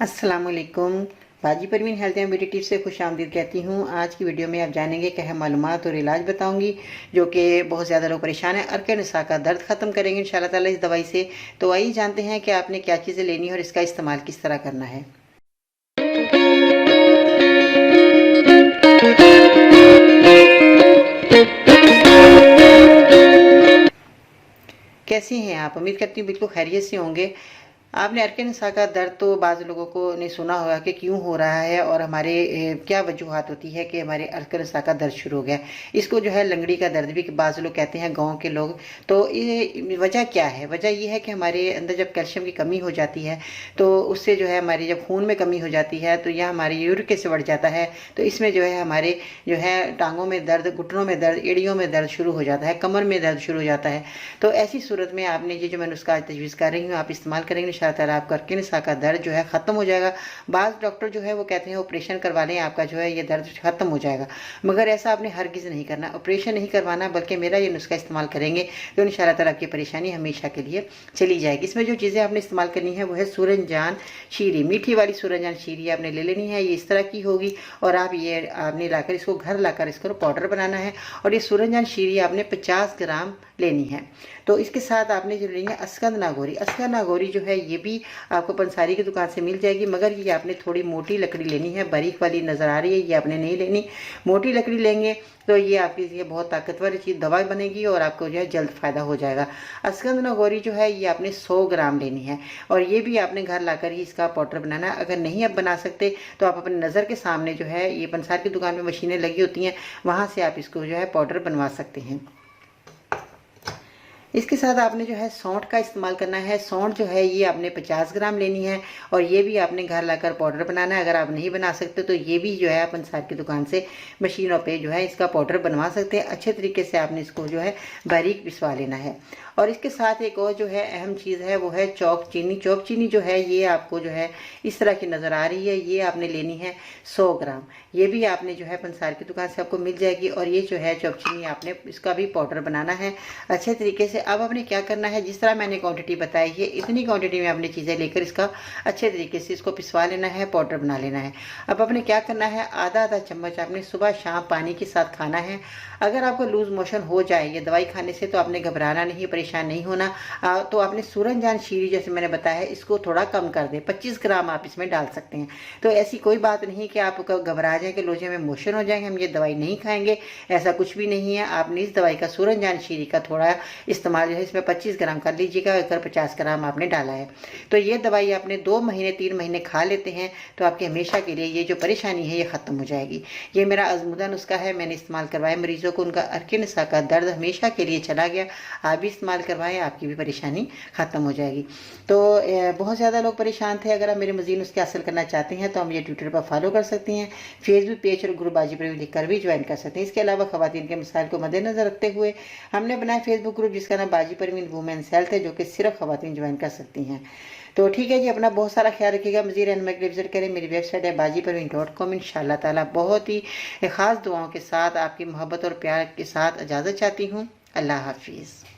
अस्सलाम वालेकुम। बाजी Parveen health and beauty tips से खुश आमदीद कहती हूँ। आज की वीडियो में आप जानेंगे कि अहम मालूमात और इलाज बताऊंगी जो कि बहुत ज़्यादा लोग परेशान हैं। अर्क निसा का दर्द ख़त्म करेंगे इंशाल्लाह ताला इस दवाई से। तो आइए जानते हैं कि आपने क्या चीज़ें लेनी है और इसका इस्तेमाल किस तरह करना है। कैसे हैं आप? उम्मीद करती हूँ बिल्कुल खैरियत से होंगे। आपने अर्क निसा का दर्द तो बाज़ लोगों को ने सुना होगा कि क्यों हो रहा है और हमारे क्या वजूहात होती है कि हमारे अर्क निसा का दर्द शुरू हो गया। इसको जो है लंगड़ी का दर्द भी बाज़ लोग कहते हैं, गांव के लोग। तो ये वजह क्या है? वजह ये है कि हमारे अंदर जब कैल्शियम की कमी हो जाती है तो उससे जो है हमारी जब खून में कमी हो जाती है तो यह हमारी यूरिक एसिड बढ़ जाता है। तो इसमें जो है हमारे जो है टांगों में दर्द, घुटनों में दर्द, एड़ियों में दर्द शुरू हो जाता है, कमर में दर्द शुरू हो जाता है। तो ऐसी सूरत में आपने ये जो मैं नुस्खा आज तजवीज़ कर रही हूँ आप इस्तेमाल करेंगे इंशाअल्लाह आपका अर्क निसा का दर्द जो है ख़त्म हो जाएगा। बाज़ डॉक्टर जो है वो कहते हैं ऑपरेशन करवा लें, आपका जो है ये दर्द ख़त्म हो जाएगा, मगर ऐसा आपने हरगिज़ नहीं करना। ऑपरेशन नहीं करवाना बल्कि मेरा ये नुस्खा इस्तेमाल करेंगे तो इंशाअल्लाह ताला आपकी परेशानी हमेशा के लिए चली जाएगी। इसमें जो चीज़ें आपने इस्तेमाल करनी है वो है सूरजजान शीरी, मीठी वाली सूरजजान शीरी आपने ले लेनी है। ये इस तरह की होगी और आप ये आपने लाकर इसको घर लाकर इसको पाउडर बनाना है। और ये सूरजजान शीरी आपने 50 ग्राम लेनी है। तो इसके साथ आपने जो लेनी है अस्कंद नागौरी। अस्कंद नागौरी जो है ये भी आपको पंसारी की दुकान से मिल जाएगी, मगर ये आपने थोड़ी मोटी लकड़ी लेनी है। बारीक वाली नज़र आ रही है, ये आपने नहीं लेनी। मोटी लकड़ी लेंगे तो ये आपकी लिए बहुत ताकतवर चीज़ दवा बनेगी और आपको जो है जल्द फ़ायदा हो जाएगा। अस्कंद नागौरी जो है ये आपने 100 ग्राम लेनी है और ये भी आपने घर लाकर ही इसका पाउडर बनाना है। अगर नहीं आप बना सकते तो आप अपनी नज़र के सामने जो है ये पंसार की दुकान में मशीनें लगी होती हैं, वहाँ से आप इसको जो है पाउडर बनवा सकते हैं। इसके साथ आपने जो है सौंठ का इस्तेमाल करना है। सौंठ जो है ये आपने 50 ग्राम लेनी है और ये भी आपने घर लाकर पाउडर बनाना है। अगर आप नहीं बना सकते तो ये भी जो है पंसार की दुकान से मशीनों पे जो है इसका पाउडर बनवा सकते हैं। अच्छे तरीके से आपने इसको जो है बारीक पिसवा लेना है। और इसके साथ एक और जो है अहम चीज़ है वो है चौक चीनी। चौक चीनी जो है ये आपको जो है इस तरह की नज़र आ रही है, ये आपने लेनी है 100 ग्राम। ये भी आपने जो है पंसार की दुकान से आपको मिल जाएगी और ये जो है चौक चीनी आपने इसका भी पाउडर बनाना है अच्छे तरीके से। अब आपने क्या करना है, जिस तरह मैंने क्वांटिटी बताई है इतनी क्वांटिटी में आपने चीज़ें लेकर इसका अच्छे तरीके से इसको पिसवा लेना है, पाउडर बना लेना है। अब आपने क्या करना है, आधा आधा चम्मच आपने सुबह शाम पानी के साथ खाना है। अगर आपको लूज मोशन हो जाए ये दवाई खाने से तो आपने घबराना नहीं, परेशान नहीं होना। तो आपने सूरजजान शीरी जैसे मैंने बताया है इसको थोड़ा कम कर दें, 25 ग्राम आप इसमें डाल सकते हैं। तो ऐसी कोई बात नहीं कि आप घबरा जाए कि लोजे में मोशन हो जाएंगे, हम ये दवाई नहीं खाएंगे, ऐसा कुछ भी नहीं है। आपने इस दवाई का सूरजजान शीरी का थोड़ा इस्तेमाल जो है इसमें 25 ग्राम कर लीजिएगा, अगर 50 ग्राम आपने डाला है। तो ये दवाई आपने 2 महीने 3 महीने खा लेते हैं तो आपके हमेशा के लिए ये जो परेशानी है ये ख़त्म हो जाएगी। ये मेरा आजमूदा नुस्खा है, मैंने इस्तेमाल करवाया मरीजों को, उनका अर्क निसा का दर्द हमेशा के लिए चला गया। आप भी इस्तेमाल करवाएं, आपकी भी परेशानी ख़त्म हो जाएगी। तो बहुत ज़्यादा लोग परेशान थे। अगर आप मेरे मज़ीद नुस्खे हासिल करना चाहते हैं तो हम ये ट्विटर पर फॉलो कर सकते हैं, फेसबुक पेज और ग्रुप बाजी परवीन लिखकर भी ज्वाइन कर सकते हैं। इसके अलावा ख़वातीन के मसाइल को मद्देनजर रखते हुए हमने बनाया फेसबुक ग्रुप जिसका नाम बाजी परवीन वुमेन्स हेल्थ है, जो कि सिर्फ ख़वातीन ज्वाइन कर सकती हैं। तो ठीक है जी, अपना बहुत सारा ख्याल रखिएगा। मज़ीद रहनुमाई के लिए विजिट करें, मेरी वेबसाइट है bajiparveen.com। इंशाअल्लाह ताला बहुत ही ख़ास दुआओं के साथ आपकी मोहब्बत और प्यार के साथ इजाज़त चाहती हूँ। अल्लाह हाफिज़।